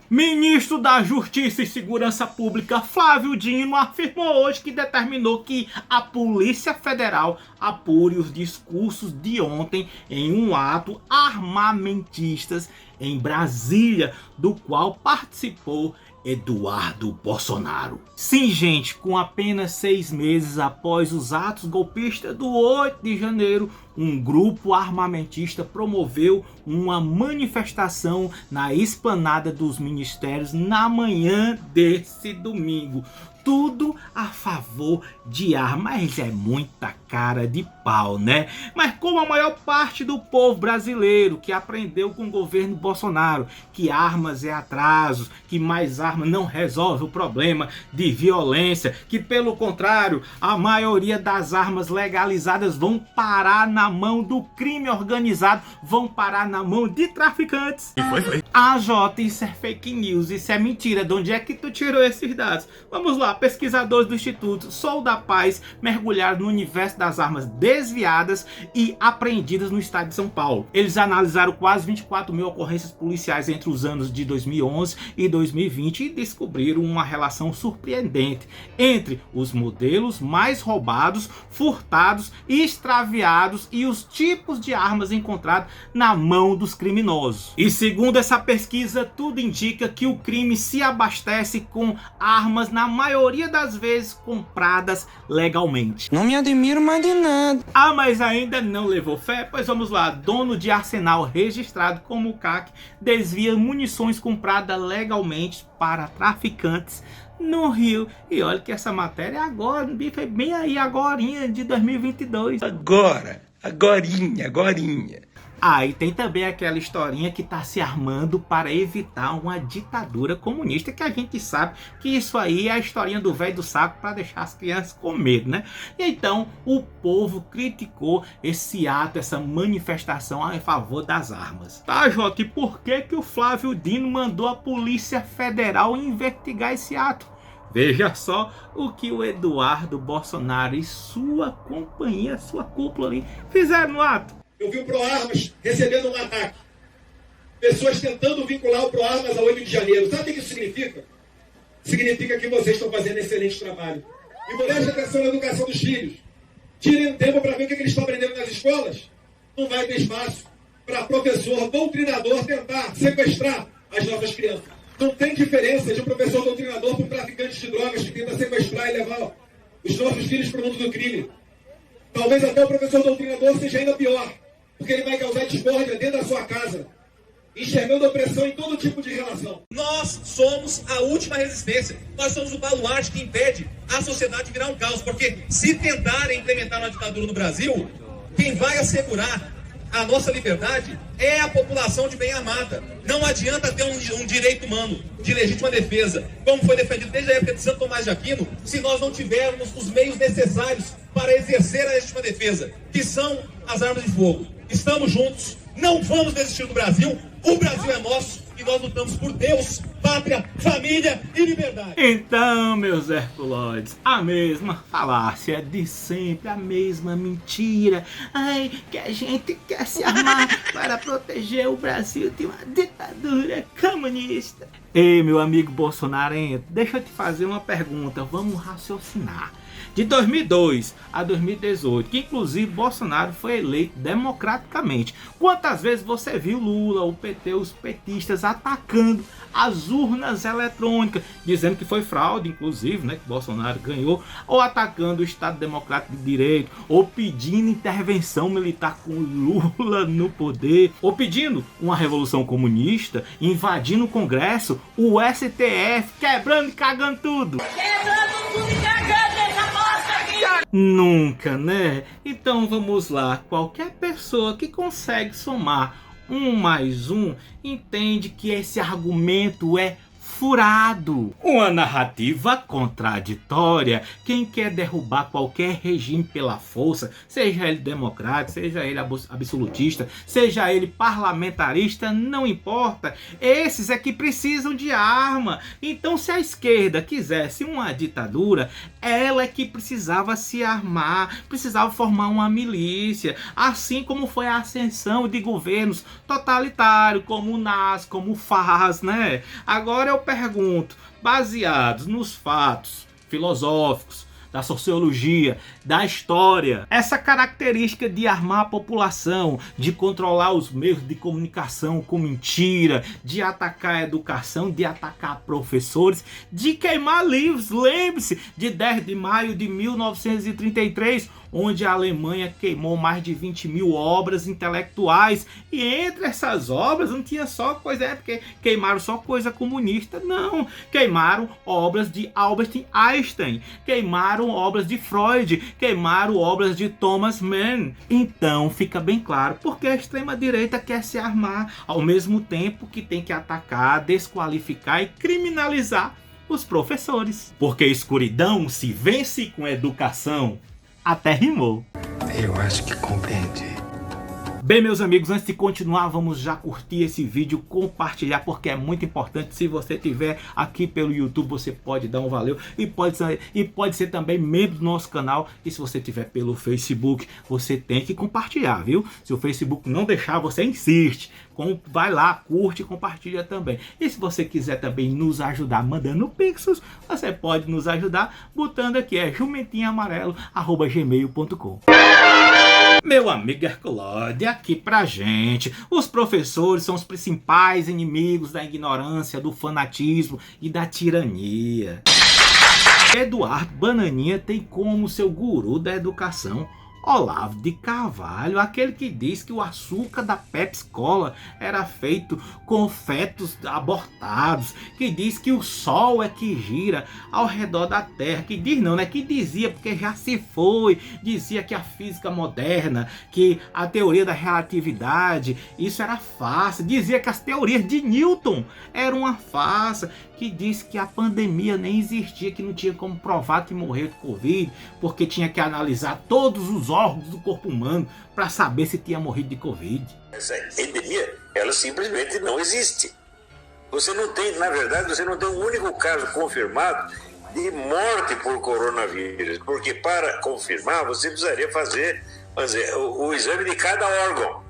Ministro da Justiça e Segurança Pública Flávio Dino afirmou hoje que determinou que a Polícia Federal apure os discursos de ontem em um ato armamentistas em Brasília, do qual participou Eduardo Bolsonaro. Sim, gente, com apenas 6 meses após os atos golpistas do 8 de janeiro, um grupo armamentista promoveu uma manifestação na esplanada dos ministérios na manhã desse domingo. Tudo a favor de armas, mas é muita cara de pau, né? Mas como a maior parte do povo brasileiro que aprendeu com o governo Bolsonaro que armas é atraso, que mais armas não resolve o problema de violência, que pelo contrário, a maioria das armas legalizadas vão parar na mão do crime organizado, vão parar na mão de traficantes. E foi. Jota, isso é fake news, isso é mentira. De onde é que tu tirou esses dados? Vamos lá. Pesquisadores do Instituto Sou da Paz mergulharam no universo das armas desviadas e apreendidas no estado de São Paulo. Eles analisaram quase 24 mil ocorrências policiais entre os anos de 2011 e 2020 e descobriram uma relação surpreendente entre os modelos mais roubados, furtados e extraviados e os tipos de armas encontrados na mão dos criminosos. E segundo essa pesquisa, tudo indica que o crime se abastece com armas na maioria das vezes compradas legalmente. Não me admiro mais de nada. Mas ainda não levou fé? Pois vamos lá. Dono de arsenal registrado como CAC desvia munições compradas legalmente para traficantes no Rio. E olha que essa matéria é agora, bem aí, agorinha de 2022. Agorinha. E tem também aquela historinha que está se armando para evitar uma ditadura comunista, que a gente sabe que isso aí é a historinha do velho do saco para deixar as crianças com medo, né? E então o povo criticou esse ato, essa manifestação a favor das armas. Tá, Jota, e por que o Flávio Dino mandou a Polícia Federal investigar esse ato? Veja só o que o Eduardo Bolsonaro e sua companhia, sua cúpula ali, fizeram no ato. Eu vi o ProArmas recebendo um ataque. Pessoas tentando vincular o ProArmas a 8 de janeiro. Sabe o que isso significa? Significa que vocês estão fazendo excelente trabalho. E prestem atenção na educação dos filhos. Tirem um tempo para ver o que eles estão aprendendo nas escolas. Não vai ter espaço para professor, doutrinador tentar sequestrar as nossas crianças. Não tem diferença de um professor doutrinador para um traficante de drogas que tenta sequestrar e levar os nossos filhos para o mundo do crime. Talvez até o professor doutrinador seja ainda pior, porque ele vai causar discórdia dentro da sua casa, enxergando opressão em todo tipo de relação. Nós somos a última resistência. Nós somos o baluarte que impede a sociedade virar um caos, porque se tentarem implementar uma ditadura no Brasil, quem vai assegurar a nossa liberdade é a população de bem armada. Não adianta ter um direito humano de legítima defesa, como foi defendido desde a época de Santo Tomás de Aquino, se nós não tivermos os meios necessários para exercer a legítima defesa, que são as armas de fogo. Estamos juntos, não vamos desistir do Brasil, o Brasil é nosso e nós lutamos por Deus, pátria, família e liberdade. Então, meus herculoides, a mesma falácia de sempre, a mesma mentira. Que a gente quer se armar para proteger o Brasil de uma ditadura comunista. Ei, meu amigo Bolsonaro, deixa eu te fazer uma pergunta, vamos raciocinar. De 2002 a 2018, que inclusive Bolsonaro foi eleito democraticamente. Quantas vezes você viu Lula, o PT, os petistas atacando as urnas eletrônicas, dizendo que foi fraude, inclusive, né, que Bolsonaro ganhou, ou atacando o Estado Democrático de Direito, ou pedindo intervenção militar com Lula no poder, ou pedindo uma revolução comunista, invadindo o Congresso, o STF, quebrando e cagando tudo. Quebrando tudo e cagando essa bosta aqui! Nunca, né? Então vamos lá, qualquer pessoa que consegue somar 1 mais 1 entende que esse argumento é furado. Uma narrativa contraditória. Quem quer derrubar qualquer regime pela força, seja ele democrático, seja ele absolutista, seja ele parlamentarista, não importa. Esses é que precisam de arma. Então, se a esquerda quisesse uma ditadura, ela é que precisava se armar, precisava formar uma milícia, assim como foi a ascensão de governos totalitários, como o NAS, como o FARC, né? Agora eu pergunto, baseados nos fatos filosóficos, da sociologia, da história, essa característica de armar a população, de controlar os meios de comunicação com mentira, de atacar a educação, de atacar professores, de queimar livros. Lembre-se de 10 de maio de 1933, onde a Alemanha queimou mais de 20 mil obras intelectuais, e entre essas obras não tinha só coisa, porque queimaram só coisa comunista, não, queimaram obras de Albert Einstein, queimaram obras de Freud, queimaram obras de Thomas Mann. Então fica bem claro porque a extrema-direita quer se armar, ao mesmo tempo que tem que atacar, desqualificar e criminalizar os professores. Porque escuridão se vence com educação. Até rimou. Eu acho que compreendi. Bem, meus amigos, antes de continuar, vamos já curtir esse vídeo, compartilhar, porque é muito importante. Se você estiver aqui pelo YouTube, você pode dar um valeu e pode ser também membro do nosso canal. E se você estiver pelo Facebook, você tem que compartilhar, viu? Se o Facebook não deixar, você insiste. Vai lá, curte e compartilha também. E se você quiser também nos ajudar mandando pixels, você pode nos ajudar botando aqui, jumentinhoamarelo@gmail.com. Meu amigo Herculode, aqui pra gente, os professores são os principais inimigos da ignorância, do fanatismo e da tirania. Eduardo Bananinha tem como seu guru da educação Olavo de Carvalho, aquele que diz que o açúcar da Pepsi Cola era feito com fetos abortados, que diz que o sol é que gira ao redor da Terra, que diz não, né? Que dizia, porque já se foi, dizia que a física moderna, que a teoria da relatividade, isso era farsa, dizia que as teorias de Newton eram uma farsa, que diz que a pandemia nem existia, que não tinha como provar que morreu de Covid, porque tinha que analisar todos os órgãos do corpo humano para saber se tinha morrido de Covid. Essa endemia, ela simplesmente não existe. Você não tem, na verdade, você não tem um único caso confirmado de morte por coronavírus, porque para confirmar você precisaria fazer, vamos dizer, o exame de cada órgão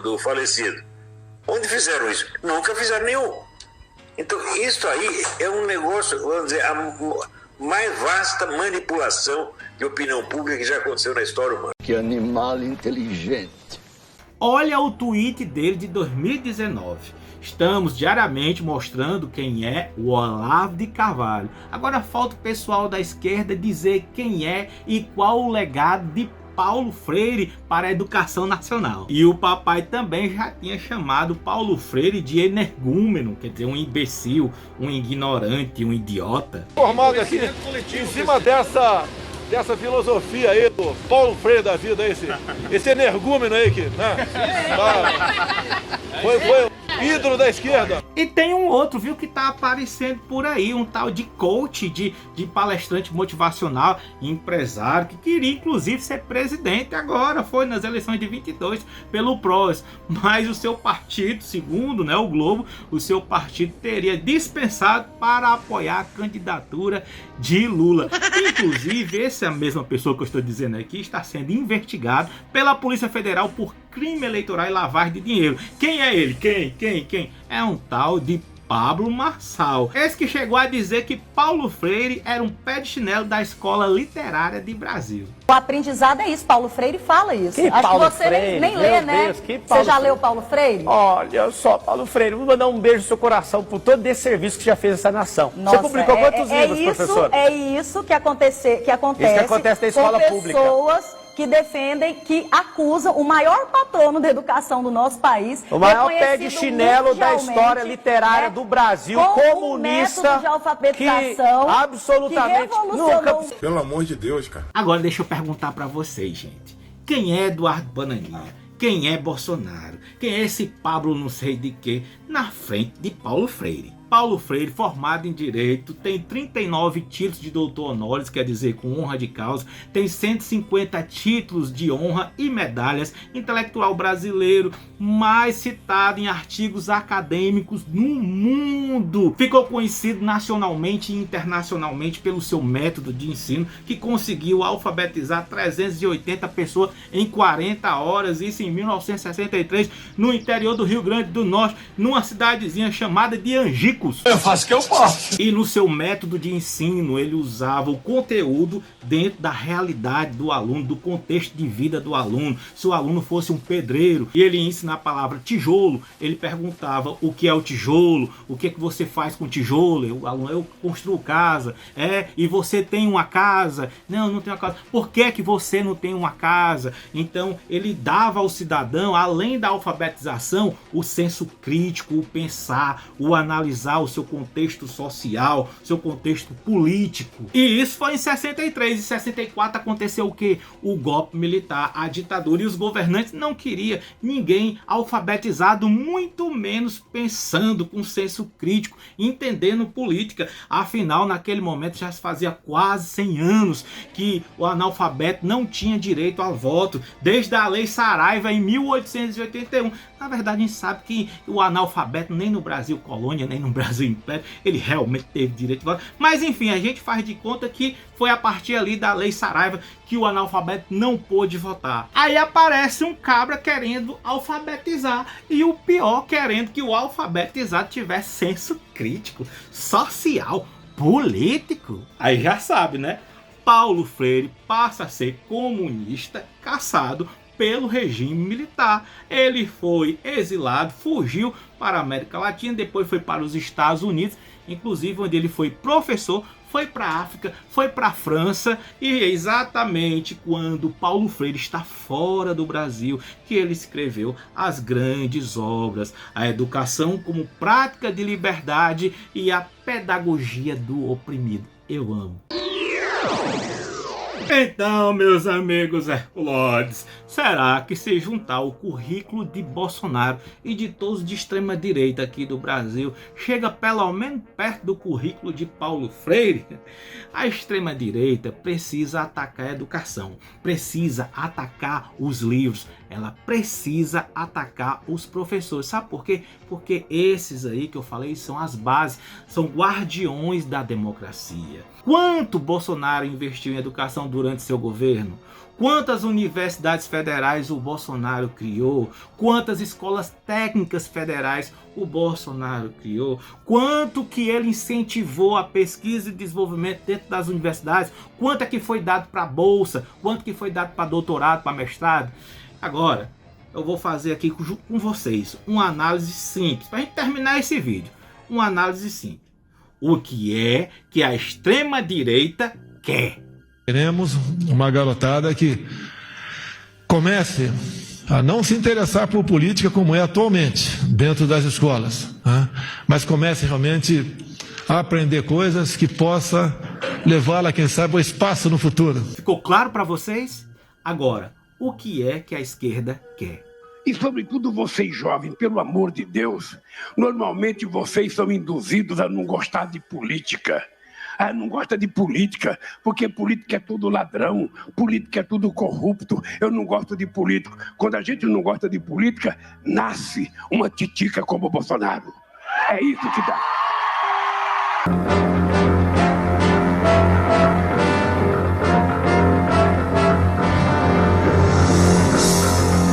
do falecido. Onde fizeram isso? Nunca fizeram nenhum. Então, isso aí é um negócio, vamos dizer, a mais vasta manipulação de opinião pública que já aconteceu na história humana. Que animal inteligente. Olha o tweet dele de 2019. Estamos diariamente mostrando quem é o Olavo de Carvalho. Agora falta o pessoal da esquerda dizer quem é e qual o legado de Paulo Freire para a educação nacional. E o papai também já tinha chamado Paulo Freire de energúmeno, quer dizer, um imbecil, um ignorante, um idiota. Formado aqui em cima dessa filosofia aí do Paulo Freire da vida, esse energúmeno aí que, né? Foi ídolo da esquerda. E tem um outro, viu, que tá aparecendo por aí, um tal de coach, de palestrante motivacional, empresário, que queria inclusive ser presidente agora, foi nas eleições de 22 pelo PROS, mas o seu partido, segundo, né, o Globo, o seu partido teria dispensado para apoiar a candidatura de Lula. Inclusive, essa é a mesma pessoa que eu estou dizendo aqui, está sendo investigado pela Polícia Federal por crime eleitoral e lavagem de dinheiro. Quem é ele? Quem? É um tal de Pablo Marçal. Esse que chegou a dizer que Paulo Freire era um pé de chinelo da escola literária de Brasil. O aprendizado é isso, Paulo Freire fala isso. Que Acho Paulo que você Freire, nem lê, né? Deus, que Você Paulo já Freire. leu Paulo Freire? Olha só, Paulo Freire, vou mandar um beijo no seu coração por todo esse serviço que já fez essa nação. Nossa, você publicou quantos livros, professor? É isso que acontece Isso que acontece na escola com pública. pessoas que defendem, que acusam o maior patrono da educação do nosso país. O maior pé de reconhecido chinelo da história mundialmente, literária né, do Brasil, com comunista, um método de alfabetização que absolutamente que revolucionou... Pelo amor de Deus, cara. Agora deixa eu perguntar pra vocês, gente. Quem é Eduardo Bananinha? quem é Bolsonaro, quem é esse Pablo não sei de quê, na frente de Paulo Freire. Paulo Freire, formado em Direito, tem 39 títulos de doutor honoris, quer dizer, com honra de causa, tem 150 títulos de honra e medalhas, intelectual brasileiro mais citado em artigos acadêmicos no mundo. Ficou conhecido nacionalmente e internacionalmente pelo seu método de ensino, que conseguiu alfabetizar 380 pessoas em 40 horas, isso em 1963, no interior do Rio Grande do Norte, numa cidadezinha chamada de Angico. Eu faço o que eu posso. E no seu método de ensino ele usava o conteúdo dentro da realidade do aluno, do contexto de vida do aluno. Se o aluno fosse um pedreiro e ele ia ensinar a palavra tijolo, ele perguntava o que é o tijolo, o que é que você faz com tijolo. O aluno, eu construo casa. E você tem uma casa? Não, não tenho uma casa. Por que que você não tem uma casa? Então ele dava ao cidadão, além da alfabetização, o senso crítico, o pensar, o analisar o seu contexto social, seu contexto político. E isso foi em 63. Em 64 aconteceu o que? O golpe militar, a ditadura, e os governantes não queriam ninguém alfabetizado, muito menos pensando com senso crítico, entendendo política. Afinal, naquele momento já se fazia quase 100 anos que o analfabeto não tinha direito ao voto, desde a Lei Saraiva em 1881. Na verdade, a gente sabe que o analfabeto nem no Brasil colônia, nem no Brasil Império, ele realmente teve direito de voto. Mas enfim, a gente faz de conta que foi a partir ali da Lei Saraiva que o analfabeto não pôde votar. Aí aparece um cabra querendo alfabetizar, e o pior, querendo que o alfabetizado tivesse senso crítico, social, político. Aí já sabe, né? Paulo Freire passa a ser comunista, caçado pelo regime militar. Ele foi exilado, fugiu para a América Latina, depois foi para os Estados Unidos, inclusive onde ele foi professor, foi para a África, foi para a França, e é exatamente quando Paulo Freire está fora do Brasil que ele escreveu as grandes obras, a Educação como Prática de Liberdade e a Pedagogia do Oprimido. Eu amo. Então, meus amigos herculoides, será que se juntar o currículo de Bolsonaro e de todos de extrema direita aqui do Brasil chega pelo menos perto do currículo de Paulo Freire? A extrema direita precisa atacar a educação, precisa atacar os livros, ela precisa atacar os professores. Sabe por quê? Porque esses aí que eu falei são as bases, são guardiões da democracia. Quanto Bolsonaro investiu em educação durante seu governo? Quantas universidades federais o Bolsonaro criou? Quantas escolas técnicas federais o Bolsonaro criou? Quanto que ele incentivou a pesquisa e desenvolvimento dentro das universidades? Quanto é que foi dado para bolsa? Quanto que foi dado para doutorado, para mestrado? Agora, eu vou fazer aqui com vocês uma análise simples, para a gente terminar esse vídeo. Uma análise simples. O que é que a extrema-direita quer? Queremos uma garotada que comece a não se interessar por política como é atualmente dentro das escolas, né? Mas comece realmente a aprender coisas que possa levá-la, quem sabe, ao espaço no futuro. Ficou claro para vocês? Agora, o que é que a esquerda quer? E sobretudo vocês jovens, pelo amor de Deus, normalmente vocês são induzidos a não gostar de política. Não gosta de política, porque política é tudo ladrão, política é tudo corrupto, eu não gosto de político. Quando a gente não gosta de política, nasce uma titica como o Bolsonaro. É isso que dá.